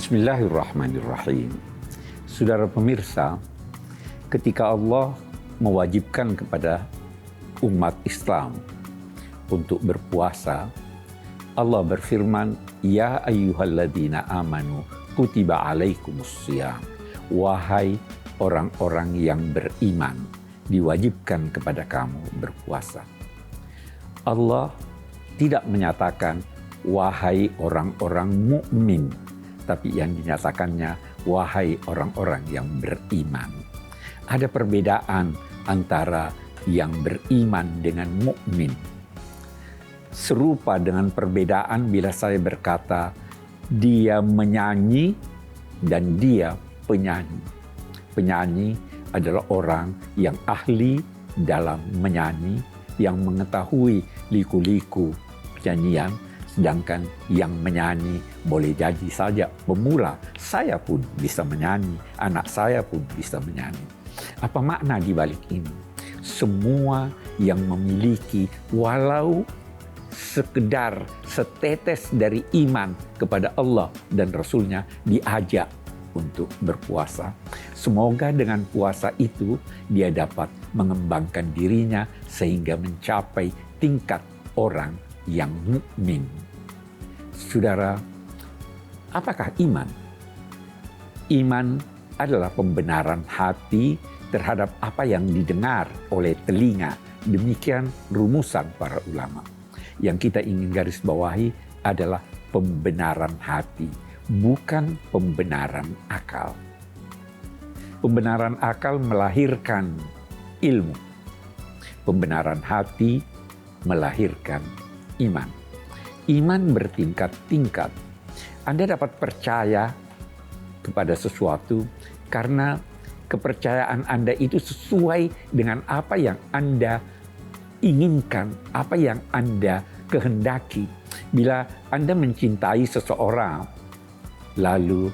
Bismillahirrahmanirrahim. Saudara pemirsa, ketika Allah mewajibkan kepada umat Islam untuk berpuasa, Allah berfirman, Ya ayyuhalladzina amanu kutiba alaikumussyam. Wahai orang-orang yang beriman, diwajibkan kepada kamu berpuasa. Allah tidak menyatakan, wahai orang-orang mukmin, tapi yang dinyatakannya, wahai orang-orang yang beriman. Ada perbedaan antara yang beriman dengan mukmin. Serupa dengan perbedaan bila saya berkata, dia menyanyi dan dia penyanyi. Penyanyi adalah orang yang ahli dalam menyanyi, yang mengetahui liku-liku nyanyian. Sedangkan yang menyanyi boleh jadi saja pemula. Saya pun bisa menyanyi, anak saya pun bisa menyanyi. Apa makna di balik ini? Semua yang memiliki walau sekedar setetes dari iman kepada Allah dan Rasul-Nya diajak untuk berpuasa. Semoga dengan puasa itu dia dapat mengembangkan dirinya sehingga mencapai tingkat orang yang mukmin. Saudara, apakah iman? Iman adalah pembenaran hati terhadap apa yang didengar oleh telinga. Demikian rumusan para ulama. Yang kita ingin garis bawahi adalah pembenaran hati, bukan pembenaran akal. Pembenaran akal melahirkan ilmu. Pembenaran hati melahirkan iman. Iman bertingkat-tingkat. Anda dapat percaya kepada sesuatu karena kepercayaan Anda itu sesuai dengan apa yang Anda inginkan, apa yang Anda kehendaki. Bila Anda mencintai seseorang, lalu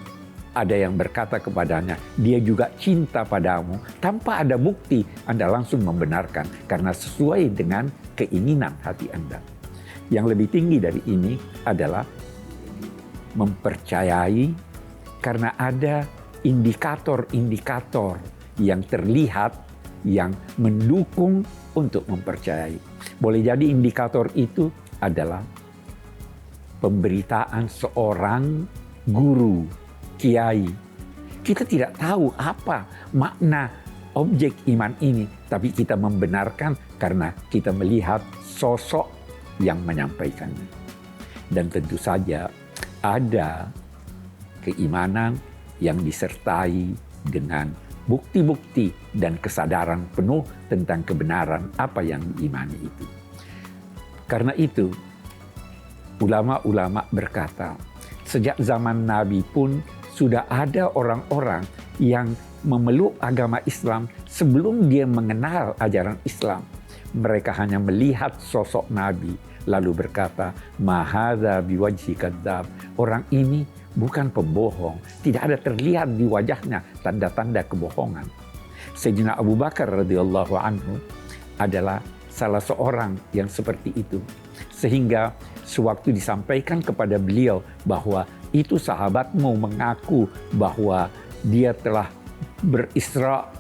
ada yang berkata kepadanya, dia juga cinta padamu, tanpa ada bukti, Anda langsung membenarkan karena sesuai dengan keinginan hati Anda. Yang lebih tinggi dari ini adalah mempercayai karena ada indikator-indikator yang terlihat yang mendukung untuk mempercayai. Boleh jadi indikator itu adalah pemberitaan seorang guru, kiai. Kita tidak tahu apa makna objek iman ini, tapi kita membenarkan karena kita melihat sosok yang menyampaikannya. Dan tentu saja ada keimanan yang disertai dengan bukti-bukti dan kesadaran penuh tentang kebenaran apa yang diimani itu. Karena itu, ulama-ulama berkata, sejak zaman Nabi pun sudah ada orang-orang yang memeluk agama Islam sebelum dia mengenal ajaran Islam. Mereka hanya melihat sosok Nabi, lalu berkata, ma hadza biwajhi kadzdzab. Orang ini bukan pembohong, tidak ada terlihat di wajahnya tanda-tanda kebohongan. Sayyidina Abu Bakar radhiyallahu anhu adalah salah seorang yang seperti itu. Sehingga sewaktu disampaikan kepada beliau bahwa itu sahabatmu mengaku bahwa dia telah berisra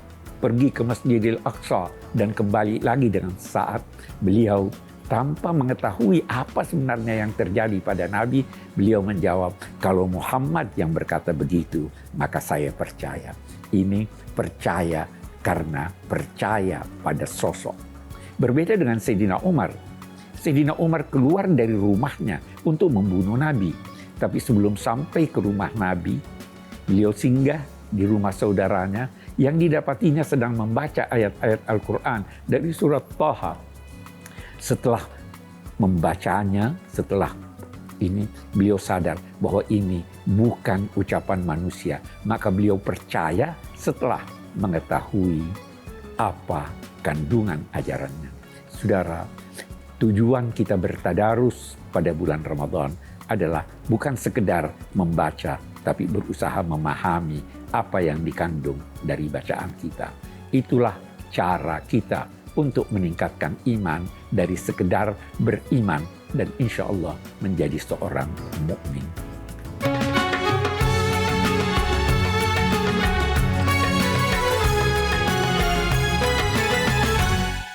pergi ke Masjidil Aqsa dan kembali lagi dengan saat, beliau tanpa mengetahui apa sebenarnya yang terjadi pada Nabi, beliau menjawab, kalau Muhammad yang berkata begitu, maka saya percaya. Ini percaya karena percaya pada sosok. Berbeda dengan Sayyidina Umar. Sayyidina Umar keluar dari rumahnya untuk membunuh Nabi. Tapi sebelum sampai ke rumah Nabi, beliau singgah di rumah saudaranya yang didapatinya sedang membaca ayat-ayat Al-Quran dari surat Thaha. Setelah membacanya, setelah ini beliau sadar bahwa ini bukan ucapan manusia. Maka beliau percaya setelah mengetahui apa kandungan ajarannya. Saudara, tujuan kita bertadarus pada bulan Ramadan adalah bukan sekedar membaca, tapi berusaha memahami apa yang dikandung dari bacaan kita. Itulah cara kita untuk meningkatkan iman dari sekedar beriman dan insya Allah menjadi seorang mukmin.